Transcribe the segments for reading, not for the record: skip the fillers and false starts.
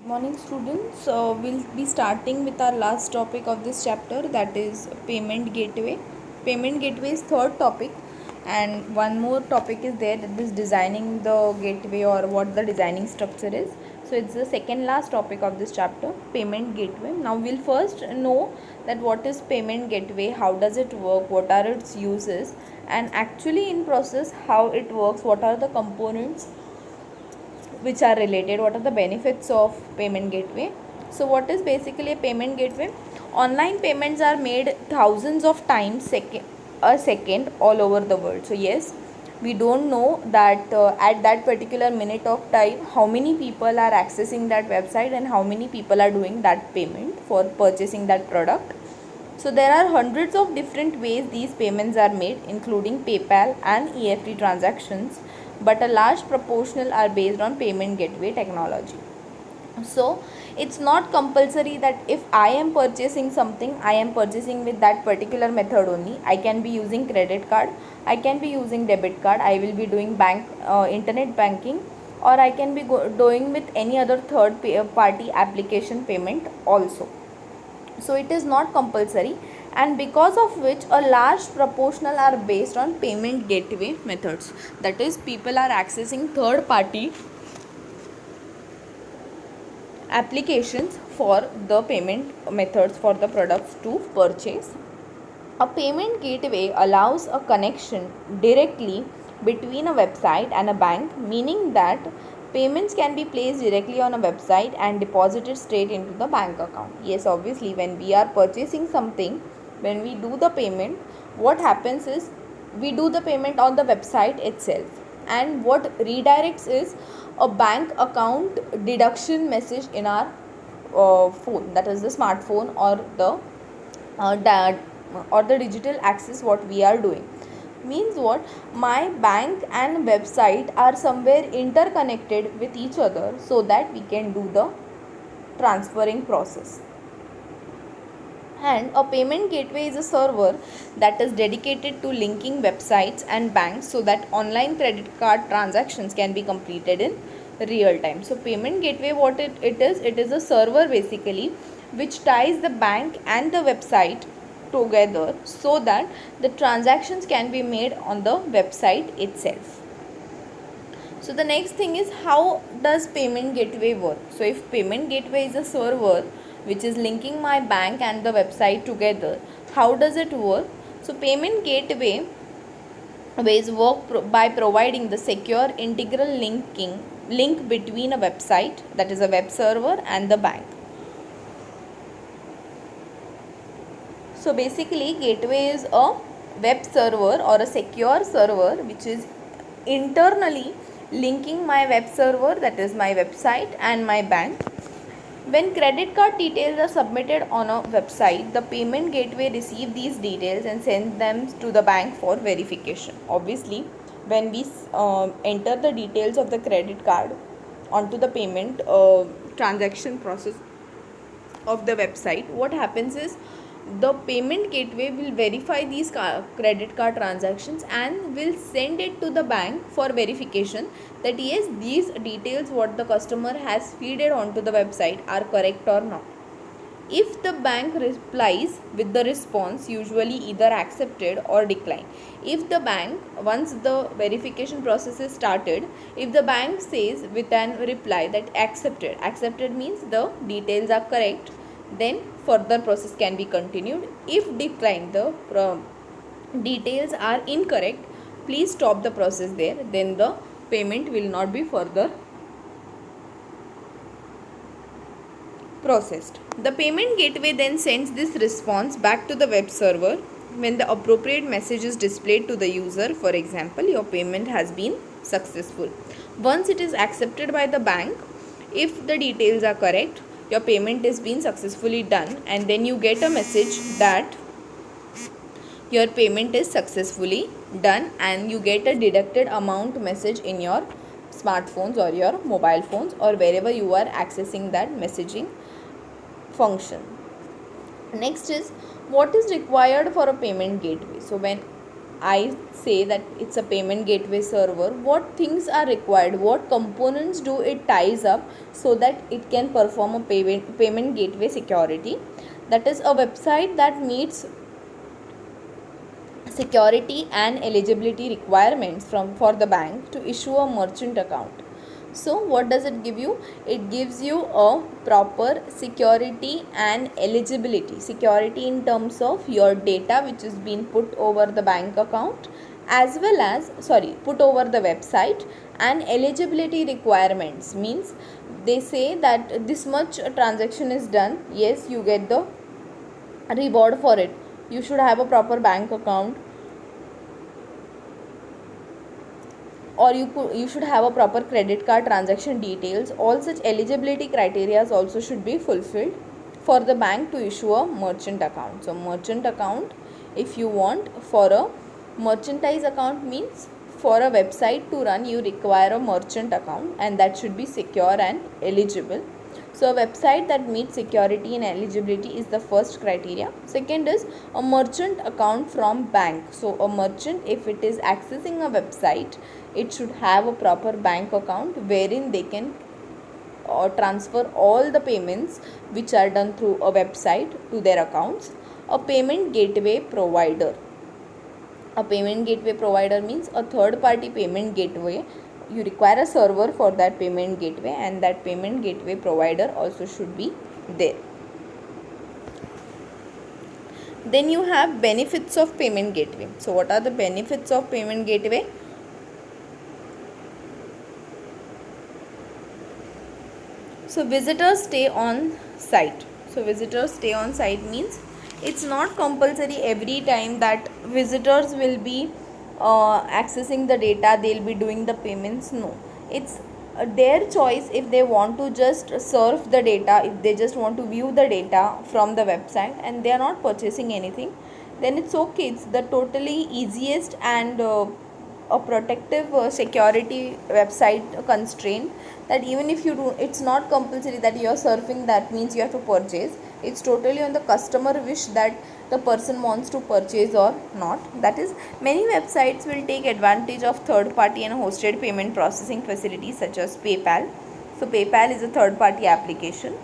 Morning students, we'll be starting with our last topic of this chapter, that is payment gateway. Payment gateway is third topic, and one more topic is there, that is designing the gateway or what the designing structure is. So it's the second last topic of this chapter, payment gateway. Now we'll first know that what is payment gateway, how does it work, what are its uses, and actually in process how it works, what are the components which are related, what are the benefits of payment gateway. So what is basically a payment gateway? Online payments are made thousands of times a second all over the world. So yes, we don't know that at that particular minute of time how many people are accessing that website and how many people are doing that payment for purchasing that product. So there are hundreds of different ways these payments are made, including PayPal and EFT transactions, but a large proportion are based on payment gateway technology. So it's not compulsory that if I am purchasing something, I am purchasing with that particular method only. I can be using credit card, I can be using debit card, I will be doing internet banking, or I can be doing with any other third party application payment also. So it is not compulsory, and because of which a large proportional are based on payment gateway methods, that is people are accessing third party applications for the payment methods for the products to purchase. A payment gateway allows a connection directly between a website and a bank, meaning that payments can be placed directly on a website and deposited straight into the bank account. Yes, obviously, when we are purchasing something, when we do the payment, what happens is we do the payment on the website itself, and what redirects is a bank account deduction message in our phone, that is the smartphone or the dad or the digital access what we are doing. Means what, my bank and website are somewhere interconnected with each other so that we can do the transferring process. And a payment gateway is a server that is dedicated to linking websites and banks so that online credit card transactions can be completed in real time. So payment gateway, what it is a server basically which ties the bank and the website together so that the transactions can be made on the website itself. So the next thing is, how does payment gateway work? So if payment gateway is a server which is linking my bank and the website together, how does it work? So payment gateway ways work by providing the secure integral link between a website, that is a web server, and the bank. So basically gateway is a web server or a secure server which is internally linking my web server, that is my website, and my bank. When credit card details are submitted on a website, the payment gateway receives these details and sends them to the bank for verification. Obviously, when we enter the details of the credit card onto the payment transaction process of the website, what happens is the payment gateway will verify these credit card transactions and will send it to the bank for verification that yes, these details what the customer has fed onto the website are correct or not. If the bank replies with the response, usually either accepted or declined. If the bank, once the verification process is started, if the bank says with an reply that accepted means the details are correct, then further process can be continued. If declined, the details are incorrect, please stop the process there, then the payment will not be further processed. The payment gateway then sends this response back to the web server when the appropriate message is displayed to the user. For example, your payment has been successful. Once it is accepted by the bank, if the details are correct, your payment is being successfully done, and then you get a message that your payment is successfully done, and you get a deducted amount message in your smartphones or your mobile phones or wherever you are accessing that messaging function. Next is, what is required for a payment gateway? So when I say that it's a payment gateway server, what things are required, what components do it ties up so that it can perform a payment gateway security. That is a website that meets security and eligibility requirements for the bank to issue a merchant account. So what does it give you? It gives you a proper security and eligibility. Security in terms of your data which is being put over the bank account, as well as put over the website. And eligibility requirements means they say that this much transaction is done, yes, you get the reward for it. You should have a proper bank account, or you should have a proper credit card transaction details. All such eligibility criteria also should be fulfilled for the bank to issue a merchant account. So merchant account, if you want for a merchandise account, means for a website to run you require a merchant account, and that should be secure and eligible. So a website that meets security and eligibility is the first criteria. Second is a merchant account from bank. So a merchant, if it is accessing a website, it should have a proper bank account wherein they can transfer all the payments which are done through a website to their accounts. A payment gateway provider. A payment gateway provider means a third party payment gateway. You require a server for that payment gateway, and that payment gateway provider also should be there. Then you have benefits of payment gateway. So what are the benefits of payment gateway? So visitors stay on site. So visitors stay on site means it's not compulsory every time that visitors will be accessing the data, they'll be doing the payments. No, it's their choice. If they want to just surf the data, if they just want to view the data from the website and they are not purchasing anything, then it's okay. It's the totally easiest and a protective security website constraint, that even if you do, it's not compulsory that you are surfing, that means you have to purchase. It's totally on the customer wish that the person wants to purchase or not. That is, many websites will take advantage of third party and hosted payment processing facilities such as PayPal. So PayPal is a third party application.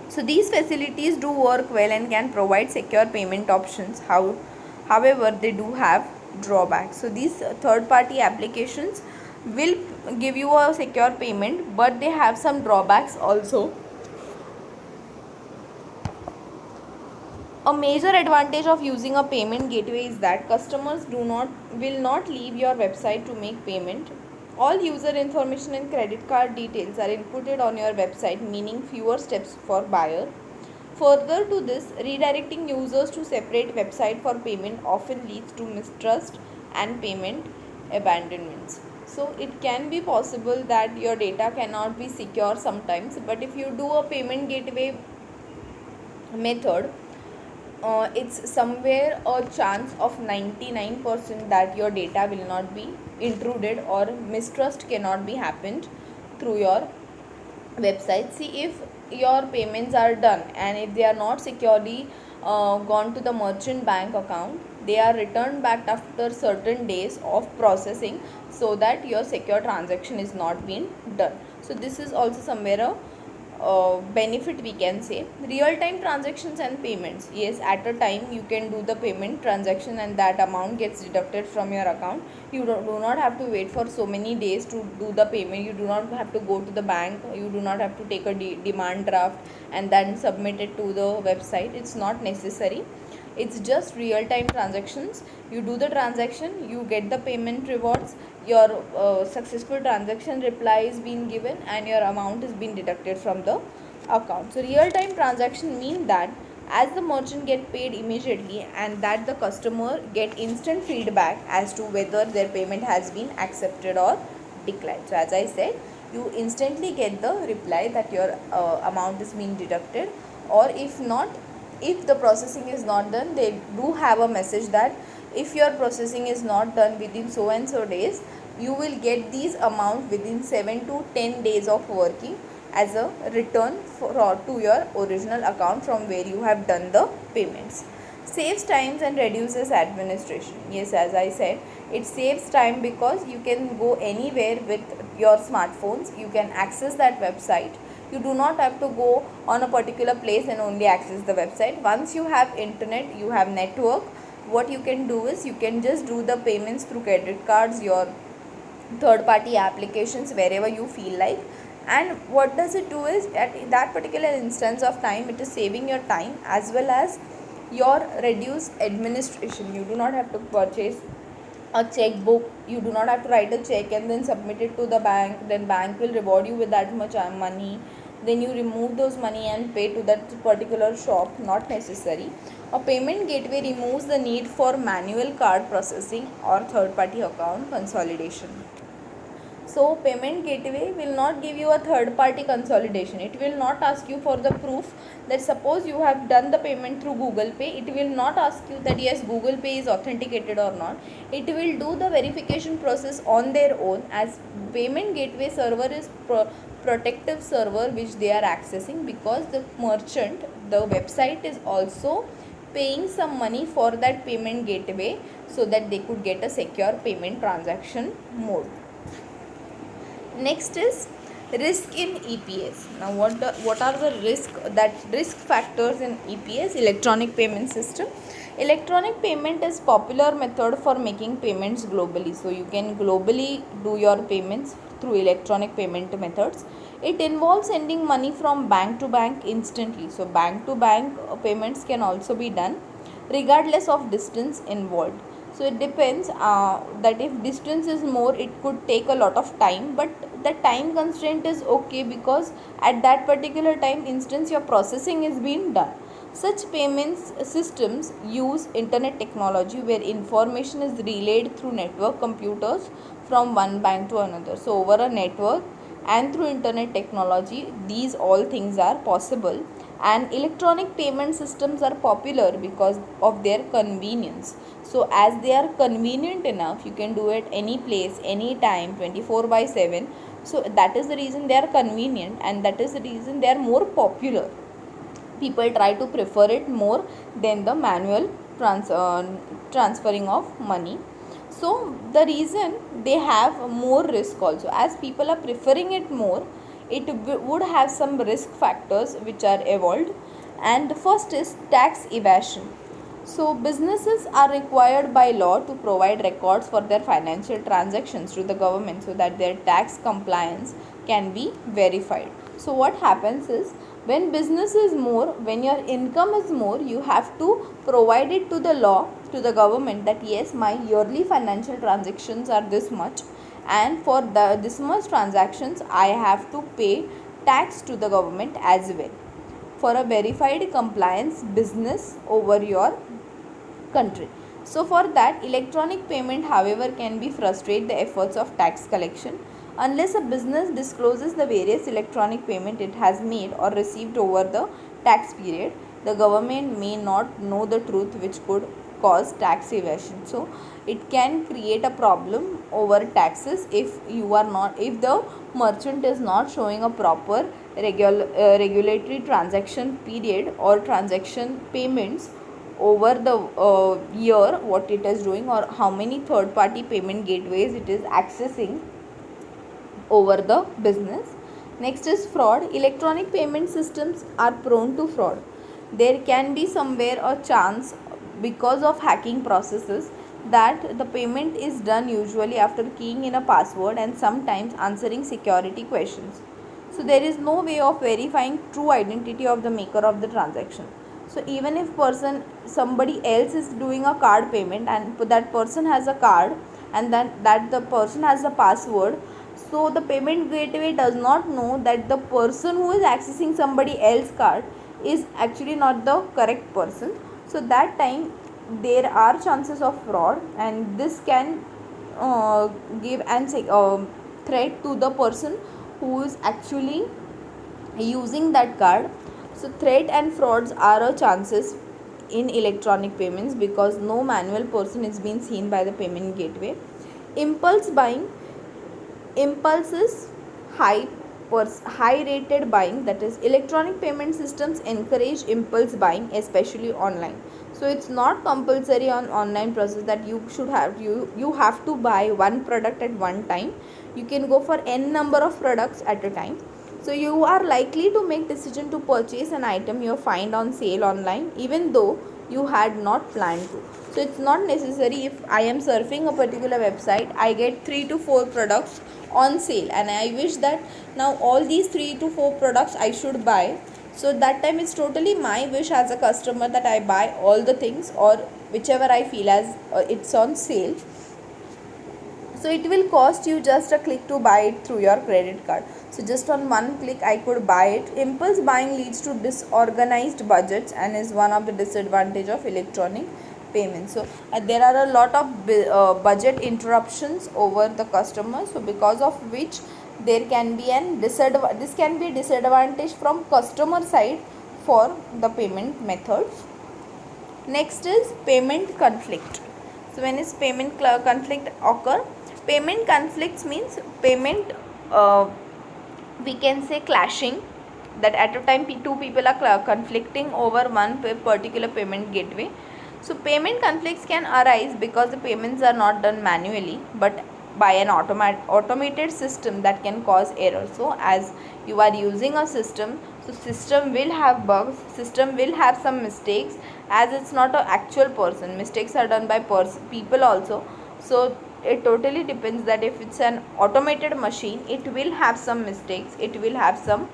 So these facilities do work well and can provide secure payment options. However, they do have drawbacks. So these third party applications will give you a secure payment, but they have some drawbacks also. A major advantage of using a payment gateway is that customers will not leave your website to make payment. All user information and credit card details are inputted on your website, meaning fewer steps for buyer. Further to this, redirecting users to separate website for payment often leads to mistrust and payment abandonments. So it can be possible that your data cannot be secure sometimes, but if you do a payment gateway method, it's somewhere a chance of 99% that your data will not be intruded or mistrust cannot be happened through your website. See, if your payments are done and if they are not securely gone to the merchant bank account, they are returned back after certain days of processing, so that your secure transaction is not being done. So this is also somewhere a benefit, we can say. Real time transactions and payments. Yes, at a time you can do the payment transaction and that amount gets deducted from your account. You do not have to wait for so many days to do the payment. You do not have to go to the bank. You do not have to take a demand draft and then submit it to the website. It's not necessary. It's just real time transactions. You do the transaction, you get the payment rewards, your successful transaction reply is being given, and your amount is being deducted from the account. So real time transaction mean that as the merchant get paid immediately and that the customer get instant feedback as to whether their payment has been accepted or declined. So as I said, you instantly get the reply that your amount is being deducted, or if not, if the processing is not done, they do have a message that if your processing is not done within so and so days, you will get these amount within 7 to 10 days of working as a return to your original account from where you have done the payments. saves times and reduces administration. Yes, as I said, it saves time because you can go anywhere with your smartphones. You can access that website. You do not have to go on a particular place and only access the website. Once you have internet, you have network, what you can do is you can just do the payments through credit cards, your third party applications, wherever you feel like. And what does it do is, at that particular instance of time, it is saving your time as well as your reduced administration. You do not have to purchase a checkbook, you do not have to write a check and then submit it to the bank, then bank will reward you with that much money, then you remove those money and pay to that particular shop. Not necessary. A payment gateway removes the need for manual card processing or third party account consolidation. So payment gateway will not give you a third party consolidation. It will not ask you for the proof that suppose you have done the payment through Google Pay. It will not ask you that yes, Google Pay is authenticated or not. It will do the verification process on their own, as payment gateway server is protective server which they are accessing, because the merchant, the website is also paying some money for that payment gateway so that they could get a secure payment transaction mode. Next is risk in EPS. Now what are the risk factors in EPS, electronic payment system? Electronic payment is popular method for making payments globally. So you can globally do your payments through electronic payment methods. It involves sending money from bank to bank instantly. So bank to bank payments can also be done regardless of distance involved. So it depends that if distance is more, it could take a lot of time, but the time constraint is okay, because at that particular time instance your processing is being done. Such payments systems use internet technology where information is relayed through network computers from one bank to another. So over a network and through internet technology, these all things are possible. And electronic payment systems are popular because of their convenience. So as they are convenient enough, you can do it any place, anytime, 24/7. So that is the reason they are convenient, and that is the reason they are more popular. People try to prefer it more than the manual transferring of money. So the reason they have more risk also, as people are preferring it more, it would have some risk factors which are evolved. And the first is tax evasion. So businesses are required by law to provide records for their financial transactions to the government so that their tax compliance can be verified. So what happens is, when business is more, when your income is more, you have to provide it to the law, to the government, that yes, my yearly financial transactions are this much, and for this much transactions I have to pay tax to the government as well, for a verified compliance business over your country. So for that, electronic payment however can be frustrate the efforts of tax collection. Unless a business discloses the various electronic payment it has made or received over the tax period, the government may not know the truth, which could cause tax evasion. So it can create a problem over taxes if the merchant is not showing a proper regulatory transaction period or transaction payments over the year, what it is doing, or how many third party payment gateways it is accessing over the business. Next is fraud. Electronic payment systems are prone to fraud. There can be somewhere a chance, because of hacking processes, that the payment is done usually after keying in a password and sometimes answering security questions. So there is no way of verifying true identity of the maker of the transaction. So even if somebody else is doing a card payment and that person has a card, and then that the person has a password, so the payment gateway does not know that the person who is accessing somebody else's card is actually not the correct person. So that time there are chances of fraud, and this can give and threat to the person who is actually using that card. So threat and frauds are a chances in electronic payments because no manual person is being seen by the payment gateway. Impulse buying. Impulse is hype high rated buying, that is electronic payment systems encourage impulse buying, especially online. So it's not compulsory on online process that you have to buy one product at one time. You can go for n number of products at a time. So you are likely to make decision to purchase an item you find on sale online, even though you had not planned to. So it's not necessary. If I am surfing a particular website, I get 3 to 4 products on sale and I wish that now all these 3 to 4 products I should buy. So that time it's totally my wish as a customer that I buy all the things or whichever I feel as it's on sale. So it will cost you just a click to buy it through your credit card. So just on one click I could buy it. Impulse buying leads to disorganized budgets and is one of the disadvantage of electronic payment. So there are a lot of budget interruptions over the customer, so because of which there can be this can be a disadvantage from customer side for the payment methods. Next is payment conflict. So when is payment conflict occur? Payment conflicts means payment, we can say clashing, that at a time two people are conflicting over one particular payment gateway. So payment conflicts can arise because the payments are not done manually but by an automated system that can cause error. So as you are using a system, so system will have bugs, system will have some mistakes, as it's not an actual person, mistakes are done by people also. So it totally depends that if it's an automated machine, it will have some mistakes, it will have some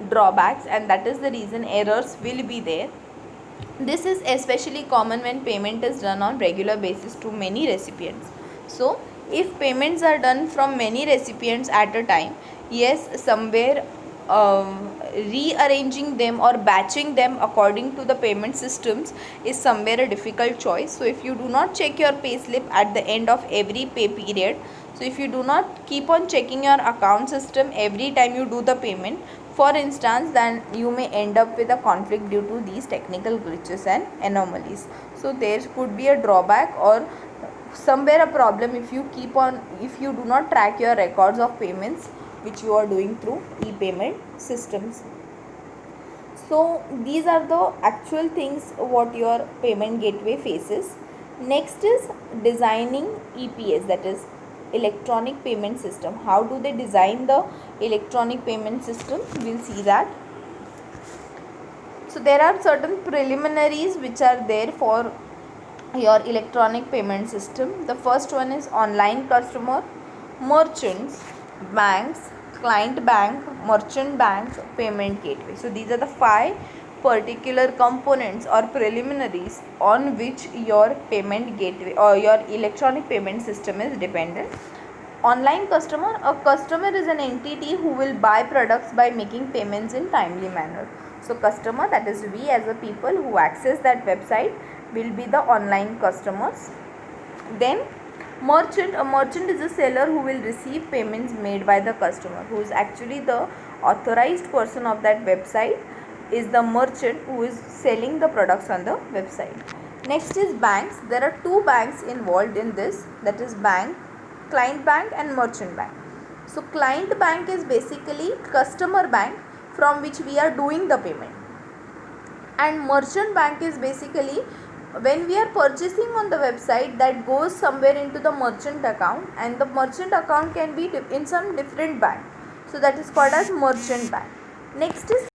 drawbacks, and that is the reason errors will be there. This is especially common when payment is done on regular basis to many recipients. So if payments are done from many recipients at a time, yes, somewhere rearranging them or batching them according to the payment systems is somewhere a difficult choice. So if you do not check your pay slip at the end of every pay period, so if you do not keep on checking your account system every time you do the payment, for instance, then you may end up with a conflict due to these technical glitches and anomalies. So there could be a drawback or somewhere a problem if you do not track your records of payments which you are doing through e-payment systems. So these are the actual things what your payment gateway faces. Next is designing EPS, that is electronic payment system. How do they design the electronic payment system? We'll see that. So there are certain preliminaries which are there for your electronic payment system. The first one is online customer, merchants, banks, client bank, merchant bank, payment gateway. So these are the 5 particular components or preliminaries on which your payment gateway or your electronic payment system is dependent. Online customer, a customer is an entity who will buy products by making payments in timely manner. So customer, that is we as a people who access that website, will be the online customers. Then merchant, a merchant is a seller who will receive payments made by the customer, who is actually the authorized person of that website is the merchant who is selling the products on the website. Next is banks. There are 2 banks involved in this, that is client bank and merchant bank. So client bank is basically customer bank from which we are doing the payment, and merchant bank is basically when we are purchasing on the website, that goes somewhere into the merchant account, and the merchant account can be in some different bank, so that is called as merchant bank. Next is